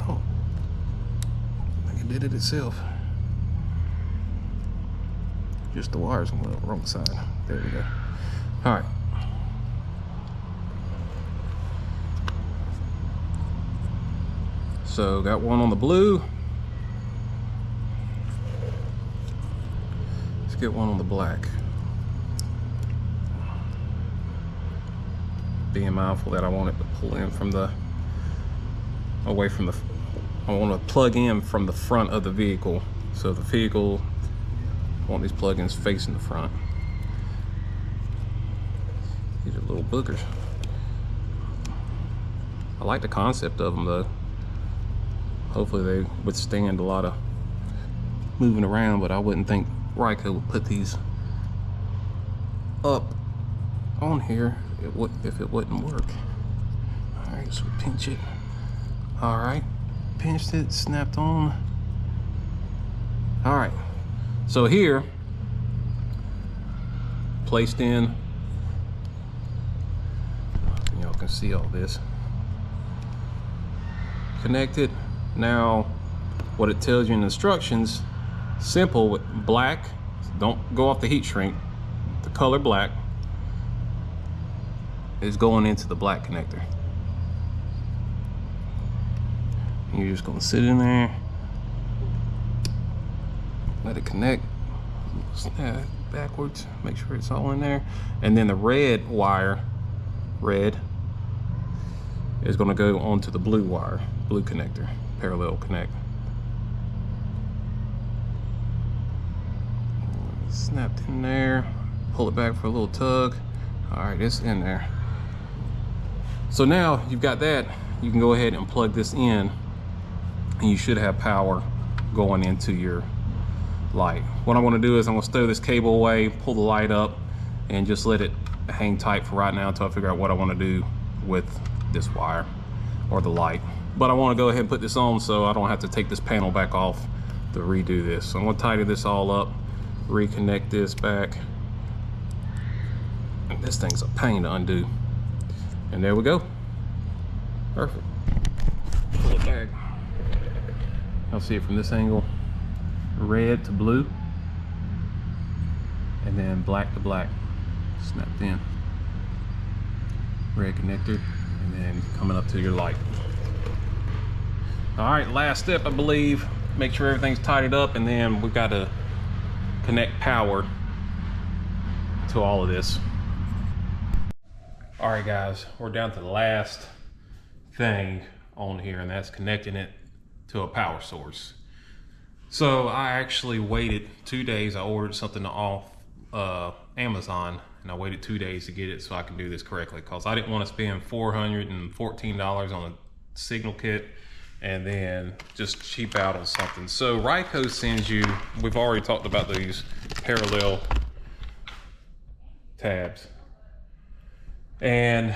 Oh, I think it did it itself. Just the wires on the wrong side. There we go. Alright. So got one on the blue. Let's get one on the black. Being mindful that I want it to pull in from the, away from the, I want to plug in from the front of the vehicle. So the vehicle, I want these plugins facing the front. These are little boogers. I like the concept of them though. Hopefully they withstand a lot of moving around, but I wouldn't think Ryco would put these up on here if it wouldn't work. All right, so pinch it. All right, pinched it, snapped on. All right, so here, placed in, y'all can see all this. Connected. Now, what it tells you in the instructions, simple with black, don't go off the heat shrink, the color black is going into the black connector. And you're just gonna sit in there, let it connect, snap backwards, make sure it's all in there. And then the red wire, red, is gonna go onto the blue wire, blue connector. Parallel connect. Snapped in there. Pull it back for a little tug. All right, it's in there. So now you've got that. You can go ahead and plug this in, and you should have power going into your light. What I'm going to do is I'm going to stow this cable away, pull the light up, and just let it hang tight for right now until I figure out what I want to do with this wire or the light. But I want to go ahead and put this on so I don't have to take this panel back off to redo this. So I'm going to tidy this all up, reconnect this back. And this thing's a pain to undo. And there we go. Perfect. Pull it back. I'll see it from this angle. Red to blue. And then black to black. Snapped in. Red connector. And then coming up to your light. All right, last step, I believe. Make sure everything's tidied up, and then we've got to connect power to all of this. All right, guys, we're down to the last thing on here, and that's connecting it to a power source. So I actually waited 2 days. I ordered something off Amazon, and I waited 2 days to get it so I can do this correctly, because I didn't want to spend $414 on a signal kit and then just cheap out on something. So Ryco sends you, we've already talked about these parallel tabs. And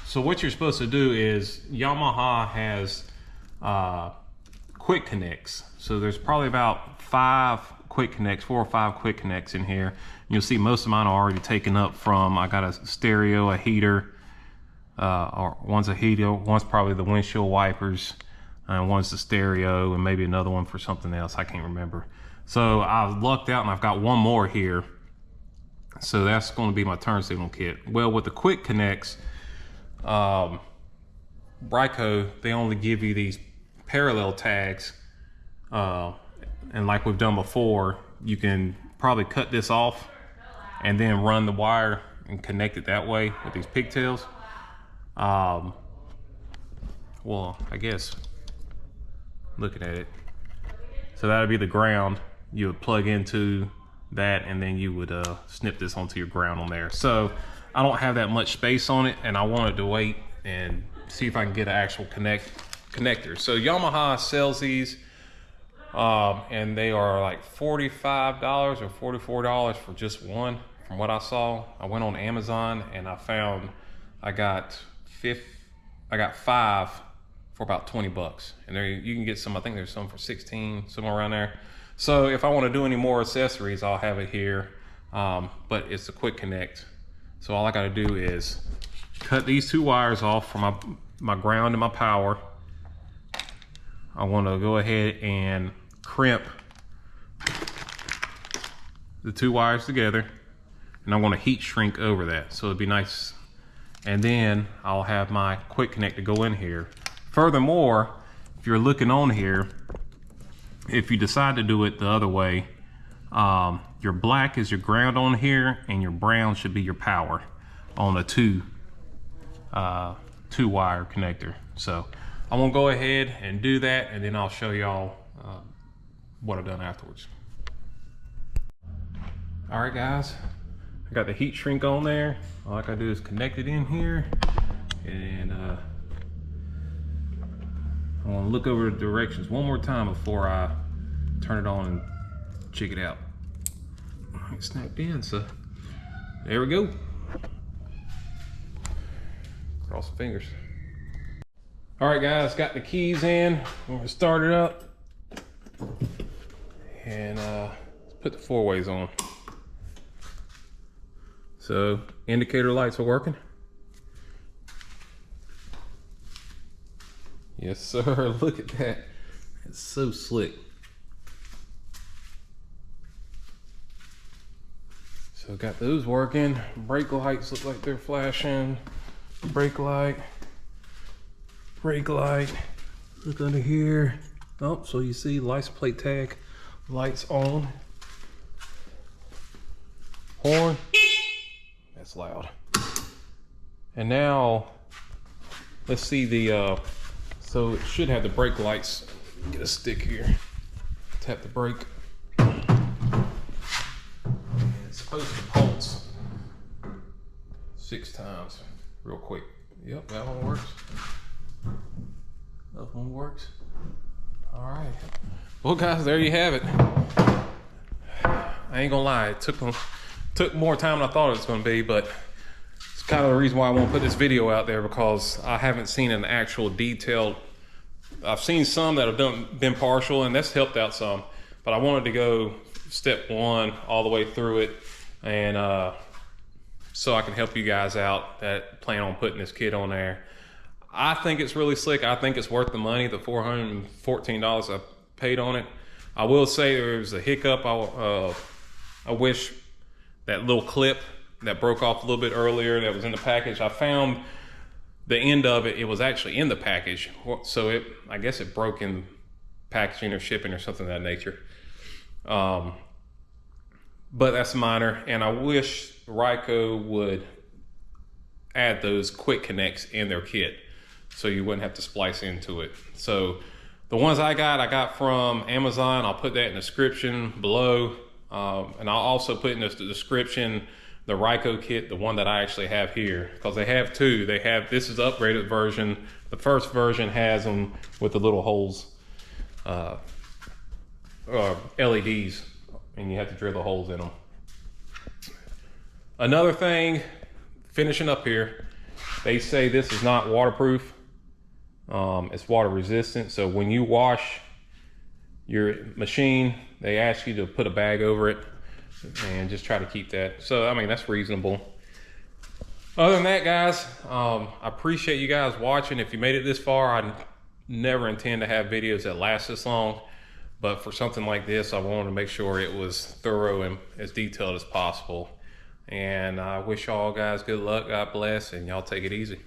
so what you're supposed to do is, Yamaha has quick connects. So there's probably about 4 or 5 quick connects in here. You'll see most of mine are already taken up from, I got a stereo, a heater, or one's a heater, one's probably the windshield wipers, and one's the stereo, and maybe another one for something else. I can't remember. So I've lucked out and I've got one more here. So that's going to be my turn signal kit. Well, with the quick connects, Ryco, they only give you these parallel tags. And like we've done before, you can probably cut this off and then run the wire and connect it that way with these pigtails. Well, I guess looking at it, so that would be the ground. You would plug into that, and then you would snip this onto your ground on there. So I don't have that much space on it, and I wanted to wait and see if I can get an actual connector. So Yamaha sells these, and they are like $45 or $44 for just one. From what I saw, I went on Amazon and I found I got 5 for about 20 bucks. And there you can get some, I think there's some for 16, somewhere around there. So if I want to do any more accessories, I'll have it here. But it's a quick connect. So all I got to do is cut these 2 wires off from my ground and my power. I want to go ahead and crimp the 2 wires together, and I'm going to heat shrink over that, so it'd be nice. And then I'll have my quick connect to go in here. Furthermore, if you're looking on here, if you decide to do it the other way, your black is your ground on here, and your brown should be your power on a 2 wire connector. So I'm gonna go ahead and do that, and then I'll show y'all what I've done afterwards. All right, guys, I got the heat shrink on there. All I gotta do is connect it in here, and I want to look over the directions one more time before I turn it on and check it out. It's snapped in, so there we go. Cross the fingers. All right, guys, got the keys in. We're gonna start it up, and let's put the 4-ways on. So indicator lights are working. Yes, sir. Look at that. It's so slick. So got those working. Brake lights look like they're flashing. Brake light. Brake light. Look under here. Oh, so you see license plate tag. Lights on. Horn. That's loud. And now let's see the so it should have the brake lights. Get a stick here. Tap the brake. And it's supposed to pulse 6 times real quick. Yep, that one works. That one works. All right. Well, guys, there you have it. I ain't gonna lie, it took more time than I thought it was gonna be, but it's kind of the reason why I want to put this video out there, because I haven't seen an actual detailed. I've seen some that have been partial, and that's helped out some, but I wanted to go step 1 all the way through it, and so I can help you guys out that plan on putting this kit on there. I think it's really slick. I think it's worth the money, the $414 I paid on it. I will say there was a hiccup. I wish that little clip that broke off a little bit earlier that was in the package, I found the end of it, it was actually in the package. So I guess it broke in packaging or shipping or something of that nature. But that's minor, and I wish Ryco would add those quick connects in their kit so you wouldn't have to splice into it. So the ones I got from Amazon. I'll put that in the description below. And I'll also put in the description the Ryco kit, the one that I actually have here, because they have 2. They have, this is the upgraded version. The first version has them with the little holes, LEDs, and you have to drill the holes in them. Another thing, finishing up here, they say this is not waterproof. It's water resistant. So when you wash your machine, they ask you to put a bag over it and just try to keep that. So, I mean, that's reasonable. Other than that, guys, I appreciate you guys watching. If you made it this far, I never intend to have videos that last this long. But for something like this, I wanted to make sure it was thorough and as detailed as possible. And I wish y'all guys good luck, God bless, and y'all take it easy.